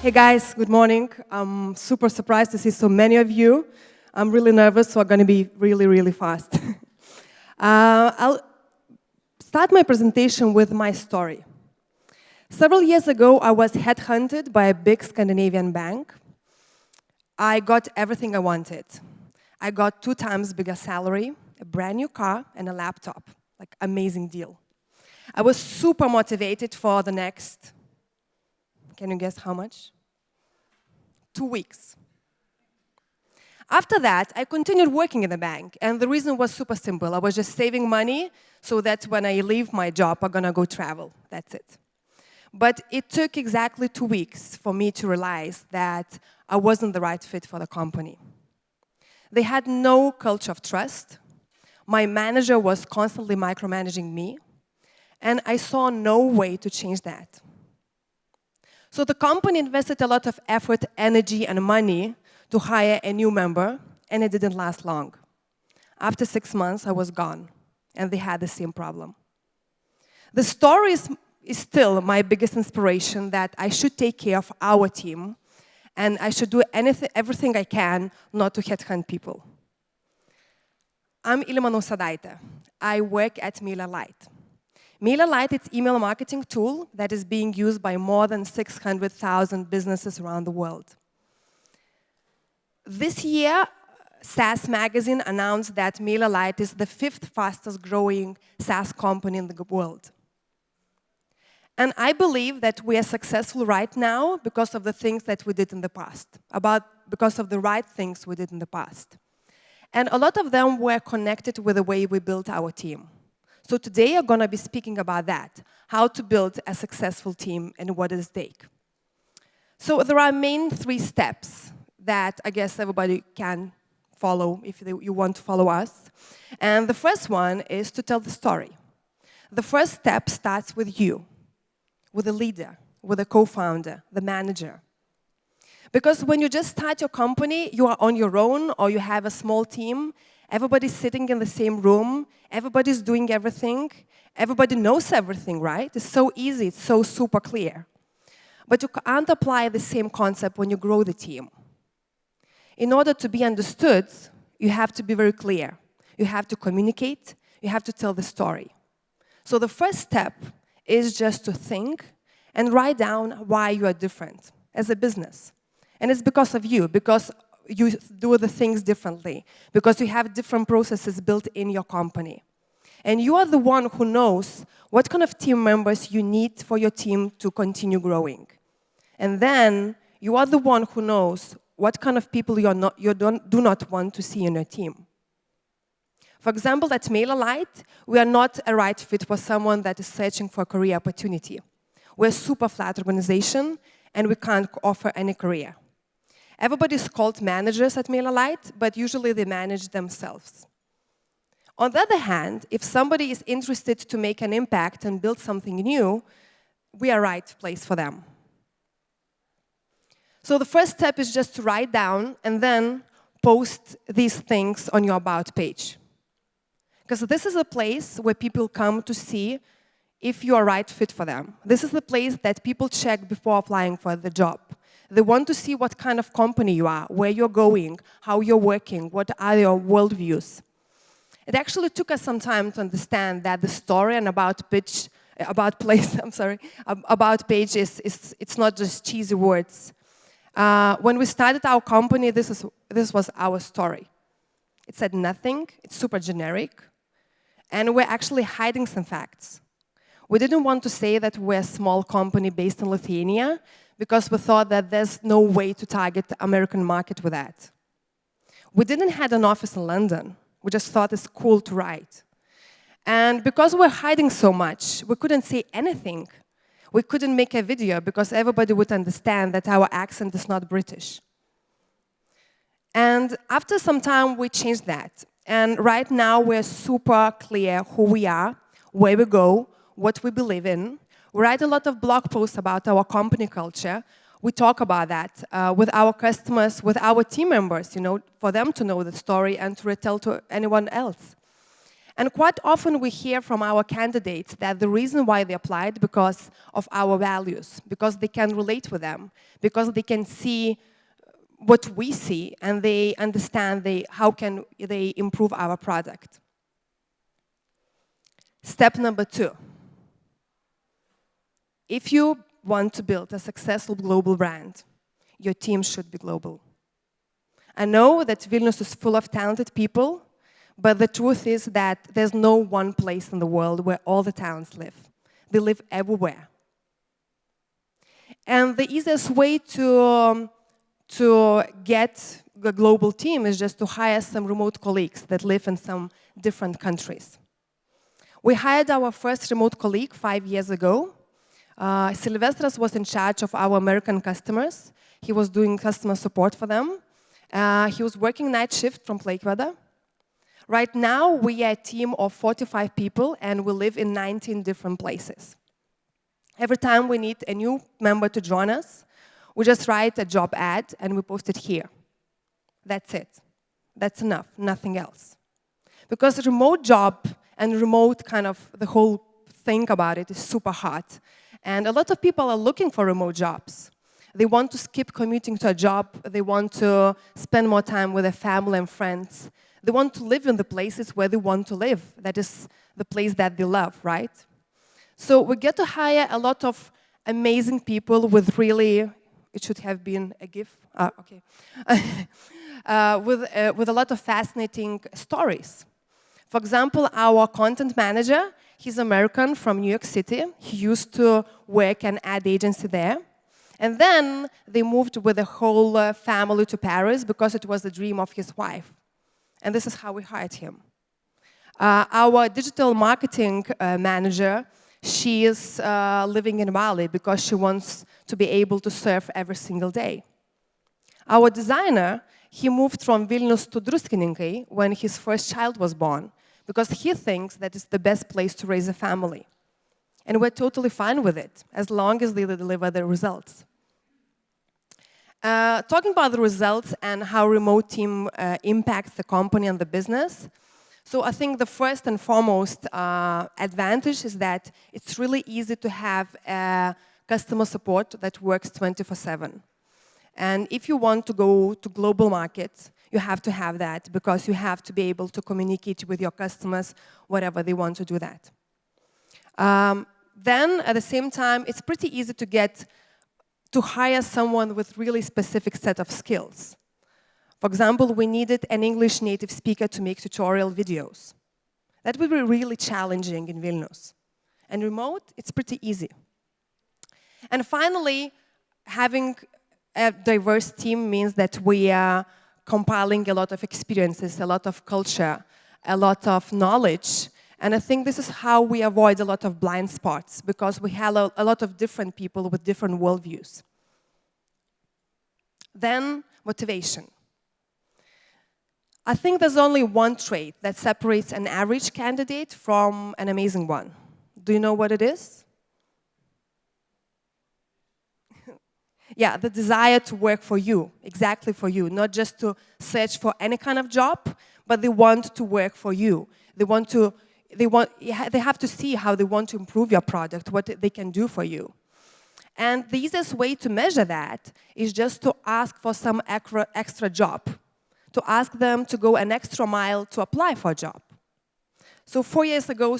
Hey guys, good morning. I'm super surprised to see so many of you. I'm really nervous, so I'm going to be really, really fast. I'll start my presentation with my story. Several years ago, I was headhunted by a big Scandinavian bank. I got everything I wanted. I got 2 times bigger salary, a brand new car, and a laptop. Like, amazing deal. I was super motivated for the next, can you guess how much? 2 weeks. After that, I continued working in the bank, and the reason was super simple. I was just saving money so that when I leave my job, I'm gonna go travel. That's it. But it took exactly 2 weeks for me to realize that I wasn't the right fit for the company. They had no culture of trust. My manager was constantly micromanaging me, and I saw no way to change that. So the company invested a lot of effort, energy, and money to hire a new member, and it didn't last long. After 6 months, I was gone, and they had the same problem. The story is still my biggest inspiration that I should take care of our team, and I should do everything I can not to headhunt people. I'm Ilma Nausėdaitė. I work at MailerLite. MailerLite is an email marketing tool that is being used by more than 600,000 businesses around the world. This year, SaaS Magazine announced that MailerLite is the 5th fastest growing SaaS company in the world. And I believe that we are successful right now because of the things that we did in the past, because of the right things we did in the past. And a lot of them were connected with the way we built our team. So today I'm going to be speaking about that, how to build a successful team and what is at stake. So there are main 3 steps that I guess everybody can follow if you want to follow us. And the first one is to tell the story. The first step starts with you, with the leader, with the co-founder, the manager. Because when you just start your company, you are on your own or you have a small team, everybody's sitting in the same room, everybody's doing everything, everybody knows everything, right? It's so easy, it's so super clear. But you can't apply the same concept when you grow the team. In order to be understood, you have to be very clear. You have to communicate, you have to tell the story. So the first step is just to think and write down why you are different as a business. And it's because of you, because you do the things differently, because you have different processes built in your company. And you are the one who knows what kind of team members you need for your team to continue growing. And then you are the one who knows what kind of people you do not want to see in your team. For example, at MailerLite, we are not a right fit for someone that is searching for a career opportunity. We're a super flat organization, and we can't offer any career. Everybody's called managers at MailerLite, but usually they manage themselves. On the other hand, if somebody is interested to make an impact and build something new, we are the right place for them. So the first step is just to write down and then post these things on your About page. Because this is a place where people come to see if you are the right fit for them. This is the place that people check before applying for the job. They want to see what kind of company you are, where you're going, how you're working, what are your worldviews. It actually took us some time to understand that the story and about page it's not just cheesy words. When we started our company, this was our story. It said nothing, it's super generic, and we're actually hiding some facts. We didn't want to say that we're a small company based in Lithuania, because we thought that there's no way to target the American market with that. We didn't have an office in London. We just thought it's cool to write. And because we're hiding so much, we couldn't say anything. We couldn't make a video because everybody would understand that our accent is not British. And after some time, we changed that. And right now, we're super clear who we are, where we go, what we believe in. We write a lot of blog posts about our company culture. We talk about that with our customers, with our team members, for them to know the story and to retell to anyone else. And quite often we hear from our candidates that the reason why they applied because of our values, because they can relate with them, because they can see what we see and they understand how can they improve our product. Step number 2. If you want to build a successful global brand, your team should be global. I know that Vilnius is full of talented people, but the truth is that there's no one place in the world where all the talents live. They live everywhere. And the easiest way to get a global team is just to hire some remote colleagues that live in some different countries. We hired our first remote colleague 5 years ago. Silvestras was in charge of our American customers. He was doing customer support for them. He was working night shift from Klaipėda. Right now, we are a team of 45 people, and we live in 19 different places. Every time we need a new member to join us, we just write a job ad, and we post it here. That's it. That's enough, nothing else. Because remote job and remote kind of the whole thing about it is super hard. And a lot of people are looking for remote jobs. They want to skip commuting to a job. They want to spend more time with their family and friends. They want to live in the places where they want to live. That is the place that they love, right? So we get to hire a lot of amazing people with really, it should have been a GIF, okay. With a lot of fascinating stories. For example, our content manager, he's American from New York City. He used to work an ad agency there. And then they moved with the whole family to Paris because it was the dream of his wife. And this is how we hired him. Our digital marketing manager, she is living in Bali because she wants to be able to surf every single day. Our designer, he moved from Vilnius to Druskininkai when his first child was born because he thinks that it's the best place to raise a family. And we're totally fine with it, as long as they deliver the results. Talking about the results and how remote team impacts the company and the business. So I think the first and foremost advantage is that it's really easy to have customer support that works 24/7. And if you want to go to global markets, you have to have that because you have to be able to communicate with your customers whatever they want to do that. Then, at the same time, it's pretty easy to hire someone with really specific set of skills. For example, we needed an English native speaker to make tutorial videos. That would be really challenging in Vilnius. And remote, it's pretty easy. And finally, having a diverse team means that we are compiling a lot of experiences, a lot of culture, a lot of knowledge. And I think this is how we avoid a lot of blind spots, because we have a lot of different people with different worldviews. Then, motivation. I think there's only one trait that separates an average candidate from an amazing one. Do you know what it is? Yeah, the desire to work for you, exactly for you, not just to search for any kind of job, but they want to work for you. They have to see how they want to improve your product, what they can do for you. And the easiest way to measure that is just to ask for some extra job, to ask them to go an extra mile to apply for a job. So 4 years ago,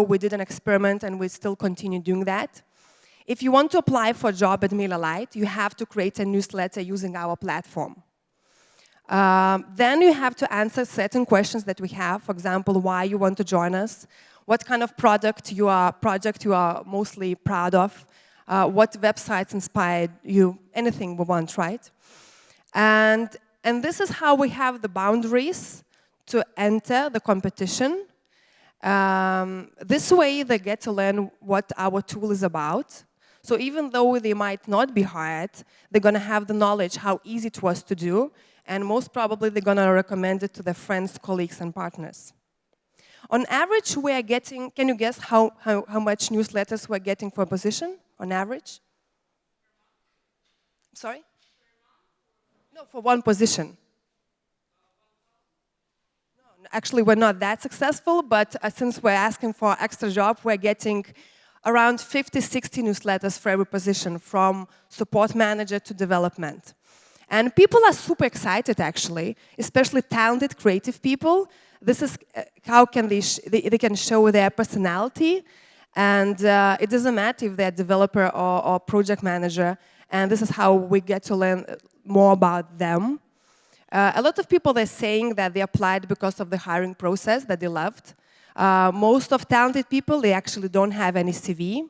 we did an experiment, and we still continue doing that. If you want to apply for a job at MailerLite, you have to create a newsletter using our platform. Then you have to answer certain questions that we have. For example, why you want to join us, what kind of project you are mostly proud of, what websites inspired you, anything we want, right? And this is how we have the boundaries to enter the competition. This way, they get to learn what our tool is about. So even though they might not be hired, they're going to have the knowledge how easy it was to do, and most probably they're going to recommend it to their friends, colleagues, and partners. On average, we are getting, can you guess how much newsletters we're getting for a position, on average? Sorry? No, for one position. actually, we're not that successful, but since we're asking for an extra job, we're getting around 50, 60 newsletters for every position, from support manager to development. And people are super excited, actually, especially talented, creative people. This is how can they can show their personality, and it doesn't matter if they're developer or project manager, and this is how we get to learn more about them. A lot of people, they're saying that they applied because of the hiring process that they loved. Most of talented people, they actually don't have any CV,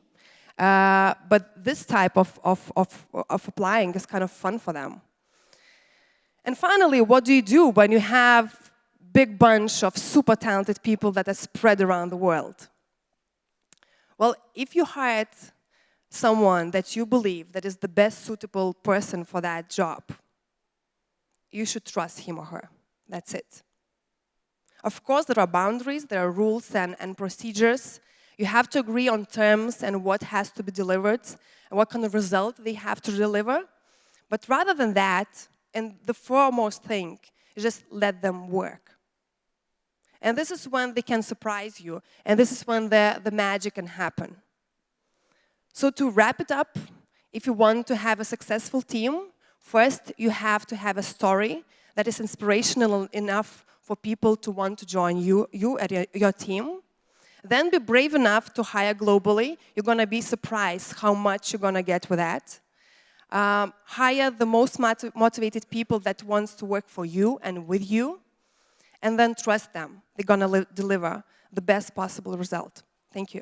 but this type of applying is kind of fun for them. And finally, what do you do when you have big bunch of super talented people that are spread around the world? Well, if you hired someone that you believe that is the best suitable person for that job, you should trust him or her. That's it. Of course, there are boundaries, there are rules and procedures. You have to agree on terms and what has to be delivered and what kind of result they have to deliver. But rather than that, and the foremost thing is just let them work. And this is when they can surprise you, and this is when the magic can happen. So to wrap it up, if you want to have a successful team, first you have to have a story that is inspirational enough for people to want to join you at your team. Then be brave enough to hire globally. You're going to be surprised how much you're going to get with that. Hire the most motivated people that wants to work for you and with you, and then trust them. They're going to deliver the best possible result. Thank you.